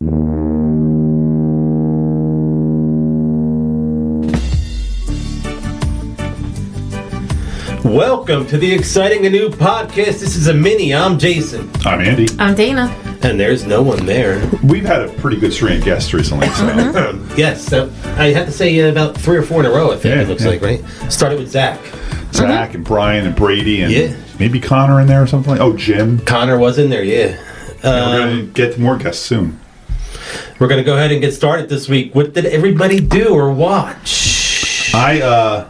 Welcome to the exciting and new podcast. This is a mini. I'm Jason. I'm Andy. I'm Dana. And there's no one there. We've had a pretty good string of guests recently. So. Yes, I have to say about 3 or 4 in a row, I think it looks like, right? Started with Zach. Zach and Brian and Brady and maybe Connor in there or something. Oh, Jim. Connor was in there, yeah. We're going to get more guests soon. We're going to go ahead and get started this week. What did everybody do or watch? I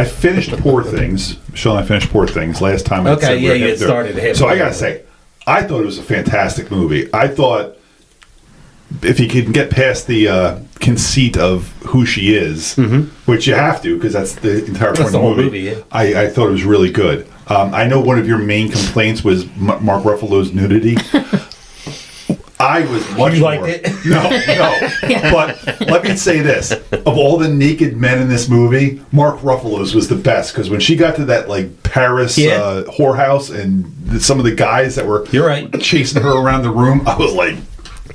finished Poor Things. Michelle and I finished Poor Things last time. Okay, you had started. So I got to say, I thought it was a fantastic movie. I thought if you can get past the conceit of who she is, which you have to because that's the entire point of the movie. Yeah. I thought it was really good. I know one of your main complaints was Mark Ruffalo's nudity. I was much you more. liked it? No. Yeah. But let me say this: of all the naked men in this movie, Mark Ruffalo's was the best because when she got to that like Paris whorehouse and some of the guys that were chasing her around the room, I was like,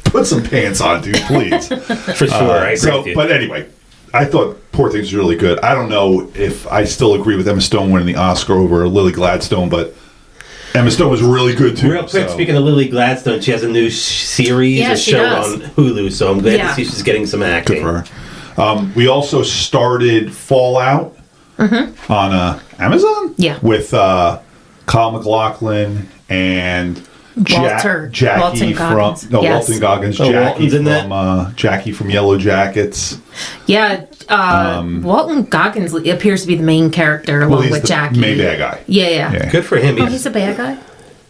"Put some pants on, dude, please." For sure. I agree with you. But anyway, I thought Poor Things was really good. I don't know if I still agree with Emma Stone winning the Oscar over Lily Gladstone, but Emma Stone was really good too. Real quick, speaking of Lily Gladstone, she has a new series, a show on Hulu, so I'm glad to see she's getting some acting. Good for her. We also started Fallout on Amazon. Yeah. With Kyle MacLachlan and Jackie from Walton Goggins. Jackie from Jackie from Yellow Jackets. Yeah. Walton Goggins appears to be the main character along with Jackie. Main bad guy. Yeah. Good for him. He's a bad guy.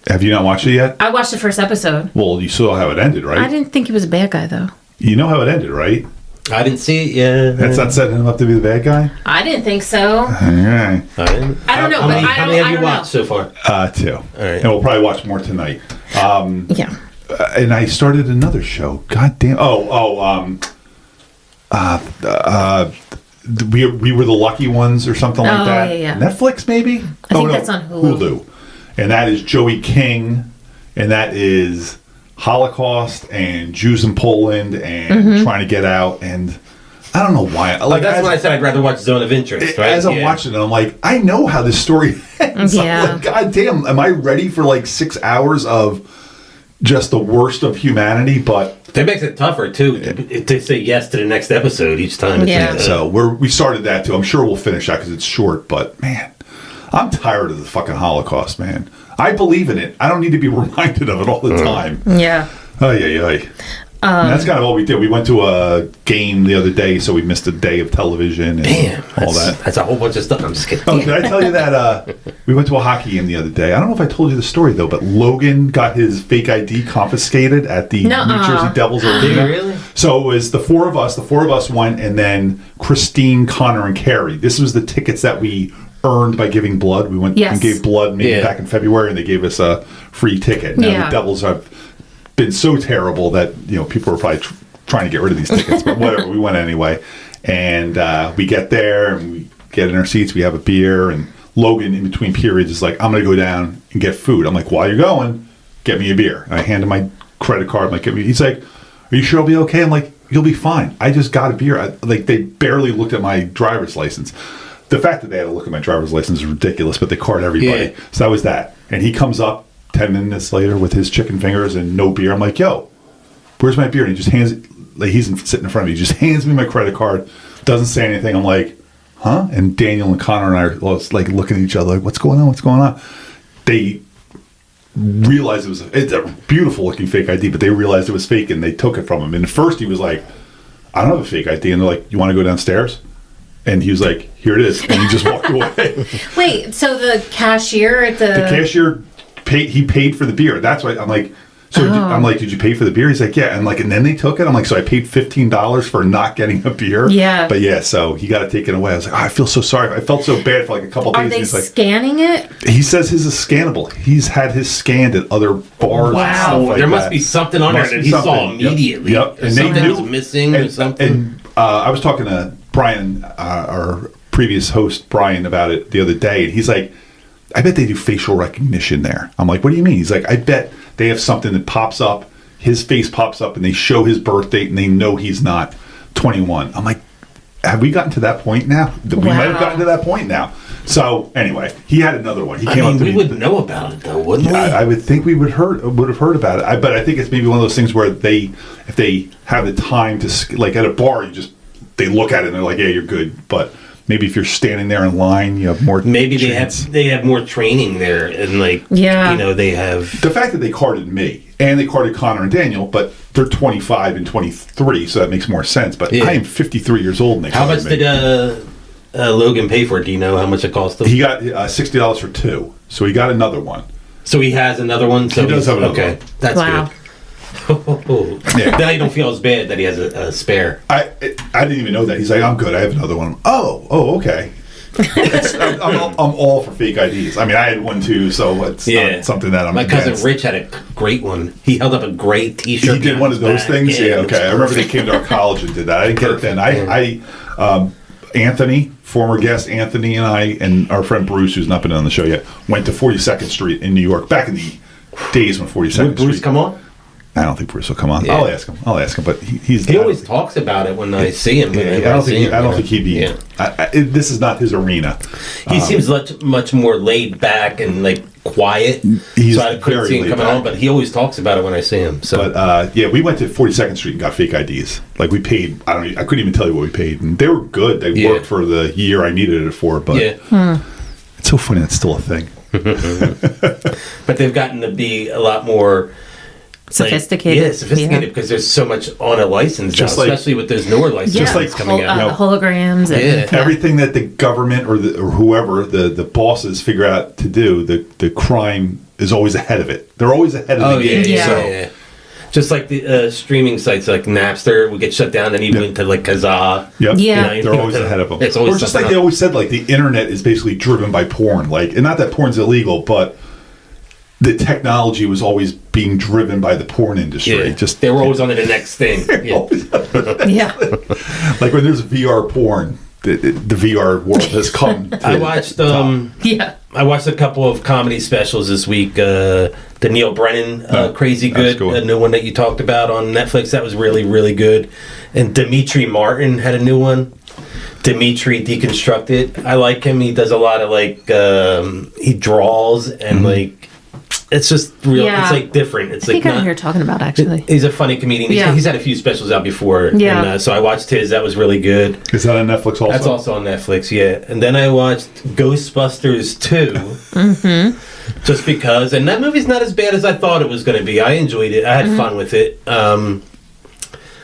Have you not watched it yet? I watched the first episode. Well, you saw how it ended, right? I didn't think he was a bad guy though. You know how it ended, right? I didn't see it yet. That's not setting him up to be the bad guy? I didn't think so. All right. I don't know. How many have you watched so far? 2. All right. And we'll probably watch more tonight. Yeah. And I started another show. God damn. We were the lucky ones or something like that. Yeah. Netflix maybe? I think that's on Hulu. And that is Joey King, and that is Holocaust and Jews in Poland and trying to get out. And I don't know why. That's when I said I'd rather watch Zone of Interest. Right? As I'm watching it, I'm like, I know how this story ends. Yeah. I'm like, God damn, am I ready for like 6 hours of just the worst of humanity? But that makes it tougher too to say yes to the next episode each time. Yeah. So we started that too. I'm sure we'll finish that because it's short. But man, I'm tired of the fucking Holocaust, man. I believe in it. I don't need to be reminded of it all the time. Yeah. And that's kind of all we did. We went to a game the other day, so we missed a day of television and all that. That's a whole bunch of stuff. I'm just kidding. Oh, did I tell you that we went to a hockey game the other day? I don't know if I told you the story, though, but Logan got his fake ID confiscated at the New Jersey Devils Arena. Really? So it was the four of us went, and then Christine, Connor, and Carrie. This was the tickets that we earned by giving blood. We went and gave blood maybe back in February, and they gave us a free ticket. Now the Devils have been so terrible that people are probably trying to get rid of these tickets, but whatever. We went anyway, and we get there and we get in our seats. We have a beer, and Logan in between periods is like, "I'm going to go down and get food." I'm like, "While you're going, get me a beer." And I hand him my credit card. I'm like, he's like, "Are you sure I'll be okay?" I'm like, "You'll be fine. I just got a beer." They barely looked at my driver's license. The fact that they had to look at my driver's license is ridiculous, but they card everybody. Yeah. So that was that. And he comes up 10 minutes later with his chicken fingers and no beer. I'm like, "Yo, where's my beer?" And he just hands it, like he's sitting in front of me. He just hands me my credit card, doesn't say anything. I'm like, "Huh?" And Daniel and Connor and I are like looking at each other like, What's going on? They realized it's a beautiful looking fake ID, but they realized it was fake and they took it from him. And at first he was like, "I don't have a fake ID." And they're like, "You want to go downstairs?" And he was like, "Here it is." And he just walked away. Wait, so the cashier at the cashier paid for the beer. That's why I'm like, I'm like, "Did you pay for the beer?" He's like, "Yeah." And then they took it. I'm like, "So I paid $15 for not getting a beer?" Yeah. But so he got it taken away. I was like, "I feel so sorry." I felt so bad for like a couple days. Are they He's like, scanning it? He says his is scannable. He's had his scanned at other bars. Wow. And stuff like there that. must be something on there that he saw immediately. Yep. And something was missing or something. And I was talking to Brian, our previous host, Brian, about it the other day, and he's like, "I bet they do facial recognition there." I'm like, "What do you mean?" He's like, "I bet they have something that pops up his face pops up and they show his birth date and they know he's not 21. I'm like, have we gotten to that point now? We might have gotten to that point now. So anyway, he had another one. He came up to me. We would know about it though, wouldn't we? I would think we would have heard about it. But I think it's maybe one of those things where if they have the time to, like at a bar, they look at it and they're like, yeah, you're good. But maybe if you're standing there in line, you have more. Maybe chance. they have more training there, and they have the fact that they carded me and they carded Connor and Daniel, but they're 25 and 23, so that makes more sense. But I am 53 years old, and they carded me. How much did Logan pay for it? Do you know how much it cost him? He got $60 for 2, so he got another one. So he has another one. So he does have another one. That's good. Now you don't feel as bad that he has a spare. I didn't even know that. He's like, I'm good. I have another one. Oh, okay. I'm all for fake IDs. I mean, I had one too, so it's not something that I'm. My cousin Rich had a great one. He held up a great T-shirt. He did one of those things. Yeah, okay. I remember they came to our college and did that. I didn't get it then. Anthony, former guest Anthony, and I, and our friend Bruce, who's not been on the show yet, went to 42nd Street in New York back in the days when 42nd Street. Would Bruce come on? I don't think Bruce will come on. Yeah. I'll ask him, but he always talks about it when I see him. I don't think he'd be. Yeah. This is not his arena. He seems much more laid back and like quiet. So I couldn't see him coming on, but he always talks about it when I see him. So, but we went to 42nd Street and got fake IDs. Like we paid. I couldn't even tell you what we paid, and they were good. They worked for the year I needed it for. But it's so funny that's still a thing. But they've gotten to be a lot more. Sophisticated. Sophisticated because there's so much on a license now, especially with those newer licenses coming out. Holograms. And, everything that the government or whoever, the bosses figure out to do, the crime is always ahead of it. They're always ahead of the game. Yeah. Just like the streaming sites like Napster would get shut down, and even into like Kazaa. Yep. Yeah. They're always ahead of them. It's always or just like they always said, like the internet is basically driven by porn. Like, and not that porn's illegal, but the technology was always being driven by the porn industry. Yeah. Just they were always on to the next thing. Yeah. Like when there's VR porn, the VR world has come. I watched I watched a couple of comedy specials this week. The Neil Brennan Crazy Good, cool. A new one that you talked about on Netflix. That was really, really good. And Dimitri Martin had a new one. Dimitri Deconstructed. I like him. He does a lot of like he draws and like it's just real. Yeah. It's like different. It's I think I'm here talking about actually. He's a funny comedian. He's had a few specials out before. Yeah. And, so I watched his. That was really good. Is that on Netflix also? That's also on Netflix. Yeah. And then I watched Ghostbusters 2. Mm-hmm. Just because, and that movie's not as bad as I thought it was going to be. I enjoyed it. I had fun with it.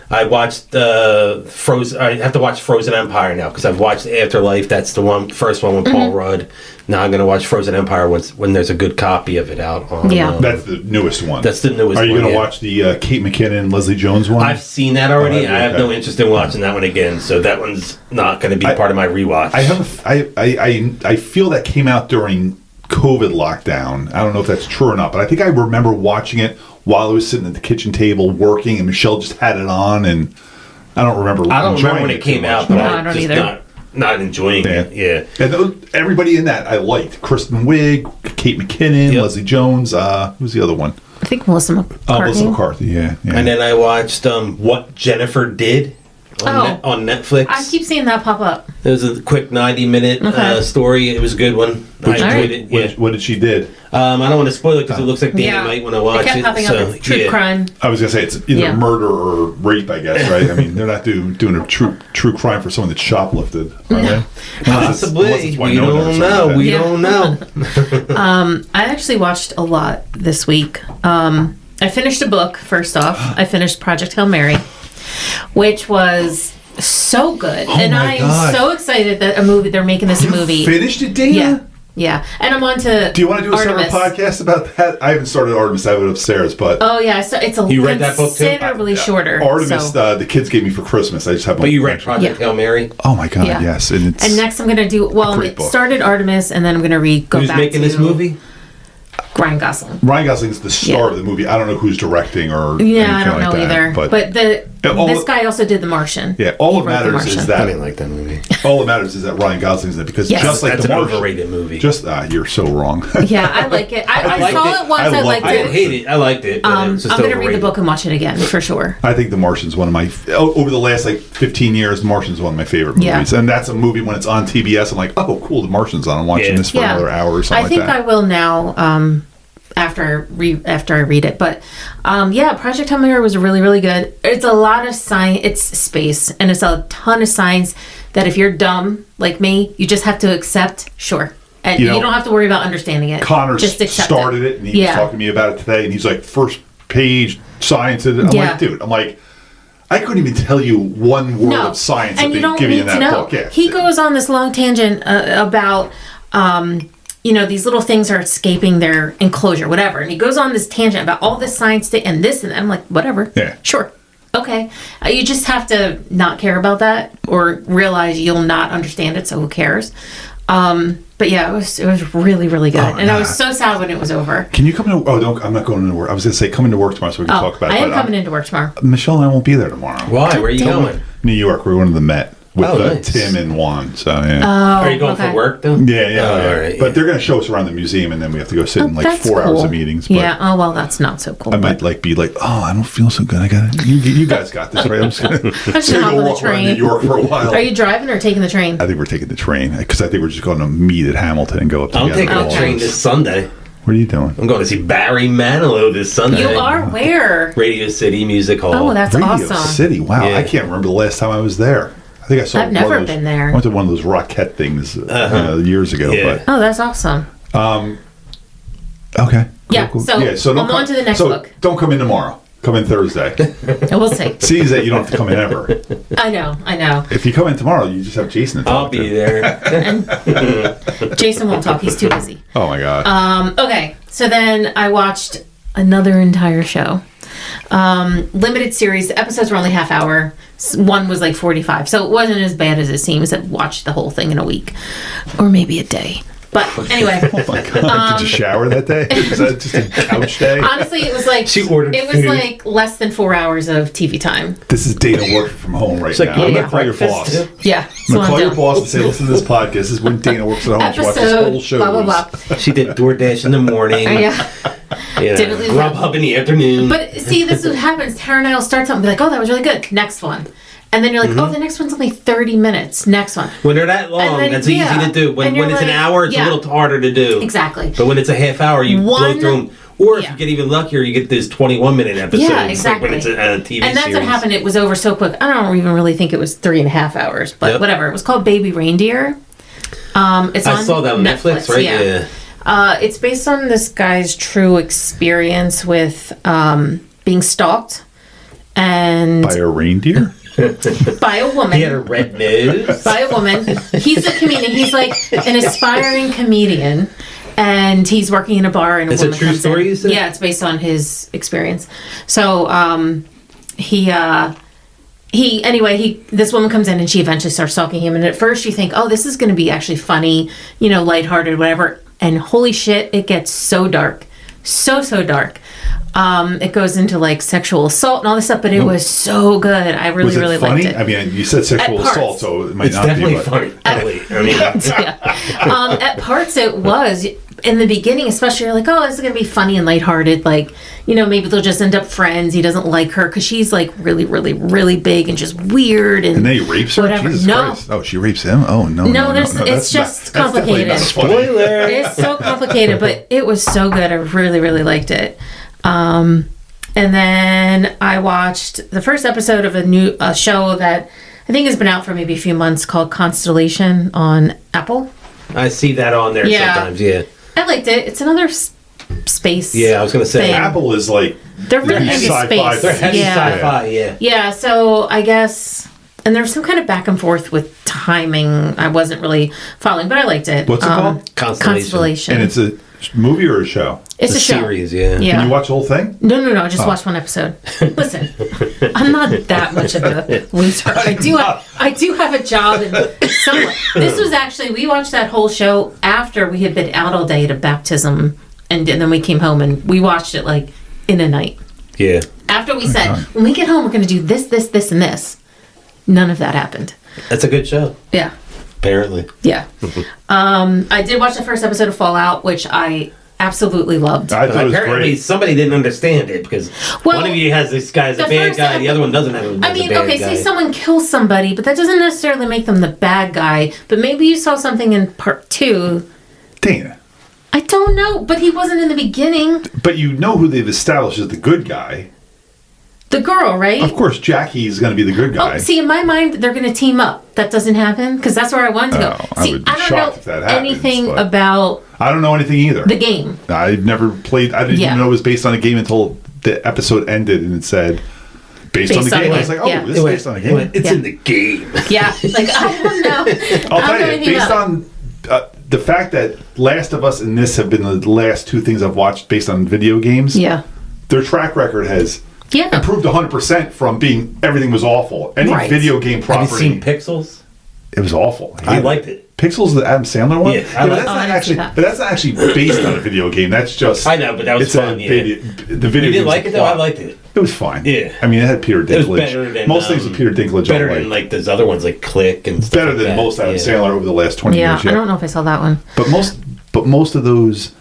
I watched Frozen. I have to watch Frozen Empire now because I've watched Afterlife. That's the first one with Paul Rudd. Now I'm going to watch Frozen Empire when there's a good copy of it out. That's the newest one. That's the newest one. Are you going to watch the Kate McKinnon and Leslie Jones one? I've seen that already. I have no interest in watching that one again, so that one's not going to be part of my rewatch. I feel that came out during COVID lockdown. I don't know if that's true or not, but I think I remember watching it while I was sitting at the kitchen table working, and Michelle just had it on, and I don't remember. I don't remember when it came out, but I don't either. Not enjoying it. Yeah. And everybody in that I liked. Kristen Wiig, Kate McKinnon, Leslie Jones. Who's the other one? I think Melissa McCarthy. Melissa McCarthy. Yeah. And then I watched What Jennifer Did on Netflix. I keep seeing that pop up. It was a quick 90-minute story. It was a good one. I enjoyed it. Yeah. What did she did? I don't want to spoil it because it looks like Danny might want to watch it. It kept popping up. It's true crime. I was going to say it's either murder or rape, I guess, right? I mean, they're not doing a true crime for someone that shoplifted, are they? Possibly. We don't know. We don't know. I actually watched a lot this week. I finished a book, first off. I finished Project Hail Mary, which was so good. And I'm so excited that they're making this a movie. You finished it, Dana? Yeah. And I'm on to Do you want to do a separate podcast about that? I haven't started Artemis. I have it upstairs, but... Oh, yeah. So it's you read that book too? Considerably shorter. Artemis, the kids gave me for Christmas. I just have. But you read Project Hail Mary? Oh, my God, yes. And next I'm going to do... Well, it started Artemis, and then I'm going to read... Who's making this movie? Ryan Gosling. Ryan Gosling is the star of the movie. I don't know who's directing or I don't know either. But This guy also did The Martian. Yeah, all that matters is that I didn't like that movie. All that matters is that Ryan Gosling's in it because just like that's The an Martian, overrated movie. You're so wrong. Yeah, I like it. I saw it once. I liked it. I didn't hate it. I liked it. I'm going to read the book and watch it again for sure. I think The Martian's one of my over the last 15 years. The Martian's one of my favorite movies, and that's a movie when it's on TBS. I'm like, oh, cool, The Martian's on. I'm watching this for another hour or something. I think I will now. After I read it, but Project Hail Mary was really, really good. It's a lot of science. It's space, and it's a ton of science that if you're dumb like me, you just have to accept. Sure, and you don't have to worry about understanding it. Connor just started it, and he was talking to me about it today, and he's like, first page science. And I'm like, dude, I couldn't even tell you one word of science that they give you in that book. Yeah. He goes on this long tangent about. These little things are escaping their enclosure, whatever. And he goes on this tangent about all this science and this and that. I'm like, whatever. Yeah. Sure. Okay. You just have to not care about that or realize you'll not understand it, so who cares? But yeah, it was really, really good. I was so sad when it was over. Can you come in? I'm not going into work. I was going to say, come into work tomorrow so we can talk about it. I am coming into work tomorrow. Michelle and I won't be there tomorrow. Why? Where are you going? New York. We're going to the Met. With nice. Tim and Juan, so yeah. Are you going for work though? Yeah. All right, but they're going to show us around the museum, and then we have to go sit in 4 hours of meetings. But that's not so cool. I might be like, I don't feel so good. I got it. You guys got this, right? I'm just going to hop on the train. New York for a while. Are you driving or taking the train? I think we're taking the train because I think we're just going to meet at Hamilton and go up together. I'm taking the train this Sunday. What are you doing? I'm going to see Barry Manilow this Sunday. You are where? Radio City Music Hall. Oh, that's awesome. Radio City. Wow, I can't remember the last time I was there. I think I saw. I've never been there. I went to one of those Rockette things years ago. Yeah. But that's awesome. Okay. Cool. So I'm on to the next book. Don't come in tomorrow. Come in Thursday. We'll see. Seems that you don't have to come in ever. I know. If you come in tomorrow, you just have Jason to talk I'll be there. And Jason won't talk. He's too busy. Oh my God. Okay. So then I watched another entire show. Limited series. The episodes were only half hour. One was 45, so it wasn't as bad as it seems. I watched the whole thing in a week, or maybe a day. But anyway, oh my God! Did you shower that day? Was that just a couch day? Honestly, it was she ordered. It was food. Less than 4 hours of TV time. This is Dana working from home right now. I'm gonna call your boss. Yeah, I'm gonna call your boss and say, "Listen to this podcast. This is when Dana works at home. She watches whole shows." Blah blah blah. She did DoorDash in the morning. Grubhub in the afternoon. But see, this is what happens. Tara and I will start something, be like, "Oh, that was really good." Next one. And then you're like, oh, the next one's only 30 minutes. Next one. When they're that long, that's easy to do. When it's an hour, it's a little harder to do. Exactly. But when it's a half hour, you blow through them. Or if you get even luckier, you get this 21-minute episode. Yeah, exactly. When it's a TV series. And that's what happened. It was over so quick. I don't even really think it was 3.5 hours. But whatever. It was called Baby Reindeer. I saw that on Netflix, right? Yeah. It's based on this guy's true experience with being stalked. And by a reindeer? By a woman. He had a red nose. By a woman. He's a comedian. He's an aspiring comedian. And he's working in a bar and a woman comes in. It's a true story, you said? Yeah, it's based on his experience. So, this woman comes in and she eventually starts stalking him. And at first you think, oh, this is going to be actually funny, lighthearted, whatever. And holy shit, it gets so dark. So dark. It goes into sexual assault and all this stuff, but it was so good. I really liked it. I mean, you said sexual assault, so it might not be. It's definitely funny. At parts it was. In the beginning, especially, you're like, oh, this is going to be funny and lighthearted. Maybe they'll just end up friends. He doesn't like her because she's really, really, really big and just weird. And then he rapes her? Whatever. Jesus Christ. Oh, she rapes him? Oh, no. No, it's just complicated. Spoiler. It's so complicated, but it was so good. I really, really liked it. And then I watched the first episode of a show that I think has been out for maybe a few months called Constellation on Apple. I see that on there sometimes, yeah. I liked it. It's another space. Yeah, I was going to say. Thing. Apple is they're really into space. They're heavy sci-fi, yeah. Yeah, so I guess, and there's some kind of back and forth with timing. I wasn't really following, but I liked it. What's it called? Constellation. And it's a movie or a show? It's a show. Series, yeah. Can you watch the whole thing? No. I just watched one episode. Listen, I'm not that much of a loser. I do have a job somewhere. This was actually, we watched that whole show after we had been out all day at a baptism, and then we came home and we watched it in a night. Yeah. After we said, when we get home, we're going to do this, this, this, and this. None of that happened. That's a good show. Yeah. Apparently. Yeah. I did watch the first episode of Fallout, which I absolutely loved. I thought it was apparently great. somebody didn't understand it because one of you has this guy's a bad guy, the other one doesn't have a bad guy. Say someone kills somebody, but that doesn't necessarily make them the bad guy. But maybe you saw something in part 2. Dana. I don't know, but he wasn't in the beginning. But you know who they've established as the good guy. The girl, right? Of course, Jackie's going to be the good guy. Oh, see, in my mind, they're going to team up. That doesn't happen because that's where I wanted to go. I would be shocked if that happens, anything about. I don't know anything either. The game. I've never played. I didn't even know it was based on a game until the episode ended and it said based on the game. I was like, oh, this is based on a game. It's in the game. Yeah, like I don't know. I'll tell you, based on the fact that Last of Us and this have been the last 2 things I've watched based on video games. Yeah, their track record has. Improved 100% from being everything was awful. Any video game property. Have you seen Pixels? It was awful. I liked it. Pixels, the Adam Sandler one. Yeah, but that's not actually based on a video game. That's just. I know, but that was fun. The video. You didn't like it though. I liked it. It was fine. Yeah, I mean, it had Peter Dinklage. It was better than most things with Peter Dinklage. Better than like those other ones like Click and stuff. Better than most Adam Sandler over the last 20 years. Yeah, I don't know if I saw that one. But most of those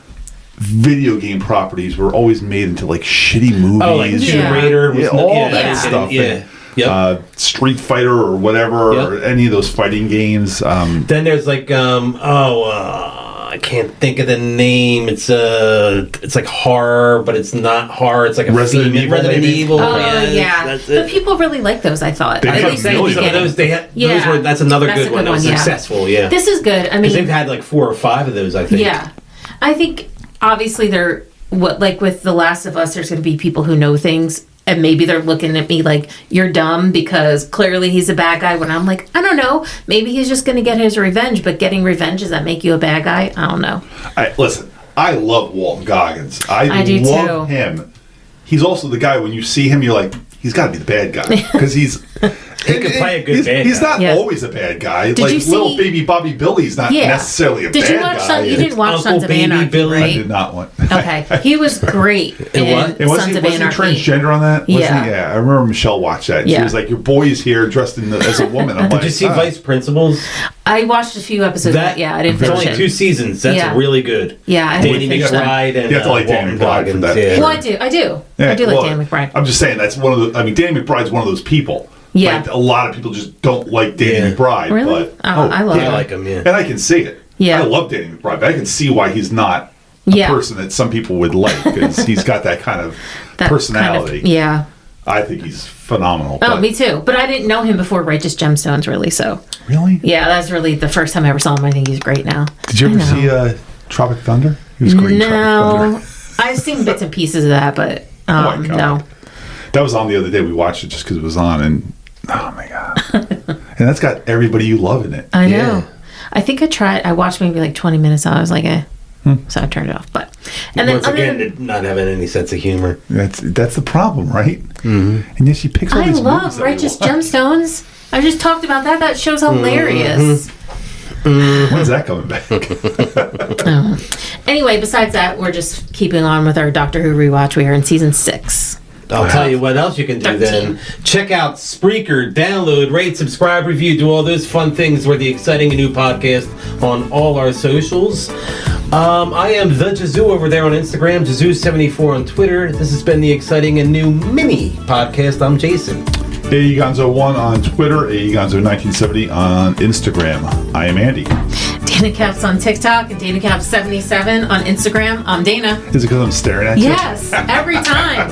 video game properties were always made into like shitty movies. Oh, like Tomb Raider, all that stuff. Yeah. Street Fighter or whatever, or any of those fighting games. Then there's like I can't think of the name. It's like horror, but it's not horror. It's like a Resident Evil. Oh yeah, but people really like those. I thought. They some of those that's another good one. That was successful. Yeah, this is good. I mean, they've had like 4 or 5 of those. I think. Yeah, I think. Obviously, like with The Last of Us, there's going to be people who know things, and maybe they're looking at me like, you're dumb because clearly he's a bad guy. When I'm like, I don't know, maybe he's just going to get his revenge. But getting revenge, does that make you a bad guy? I don't know. Listen, I love Walton Goggins. I do love too. him. He's also the guy when you see him, you're like, he's got to be the bad guy because he's. He could play a good bad guy. He's not always a bad guy. Did you see, little baby Bobby Billy's not necessarily a bad guy. You didn't watch Sons of Anarchy, Billy. right? I did not want. Okay, he was great in Sons of Anarchy. Was he transgender on that? Yeah. I remember Michelle watched that. She was like, "Your boy is here dressed as a woman." I'm Did you see Vice Principals? I watched a few episodes. I didn't finish it. It's only 2 seasons. That's really good. Yeah, I Danny McBride and you have to like Danny McBride for that. Well, I do. Yeah, I do like Danny McBride. I'm just saying that's one of the. I mean, Danny McBride's one of those people. Yeah, like, a lot of people just don't like Danny McBride. Really? But, I love him. I like him. Yeah, and I can see it. Yeah, I love Danny McBride, but I can see why he's not a person that some people would like because he's got that kind of personality. I think he's phenomenal. Oh, me too. But I didn't know him before Righteous Gemstones, really. So really, yeah, that's really the first time I ever saw him. I think he's great now. Did you ever see Tropic Thunder? He was great. No, I've seen bits and pieces of that, but no. That was on the other day. We watched it just because it was on, and oh my god! And that's got everybody you love in it. I know. I think I watched maybe like 20 minutes. I was like, so I turned it off. But and once again, not having any sense of humor. That's the problem, right? Mm-hmm. And yet she picks all these movies. I love Righteous Gemstones. I just talked about that. That show's hilarious. When's that coming back? Anyway, besides that, we're just keeping on with our Doctor Who rewatch. We are in season 6. I'll tell you what else you can do 13. Then. Check out Spreaker, download, rate, subscribe, review, do all those fun things. We're the exciting and new podcast on all our socials. I am the Jazoo over there on Instagram, Jazoo74 on Twitter. This has been the exciting and new mini podcast. I'm Jason. AEgonzo1 on Twitter, AEgonzo1970 on Instagram. I am Andy. Dana Caps on TikTok and Dana Caps 77 on Instagram. I'm Dana. Is it because I'm staring at you? Yes, every time.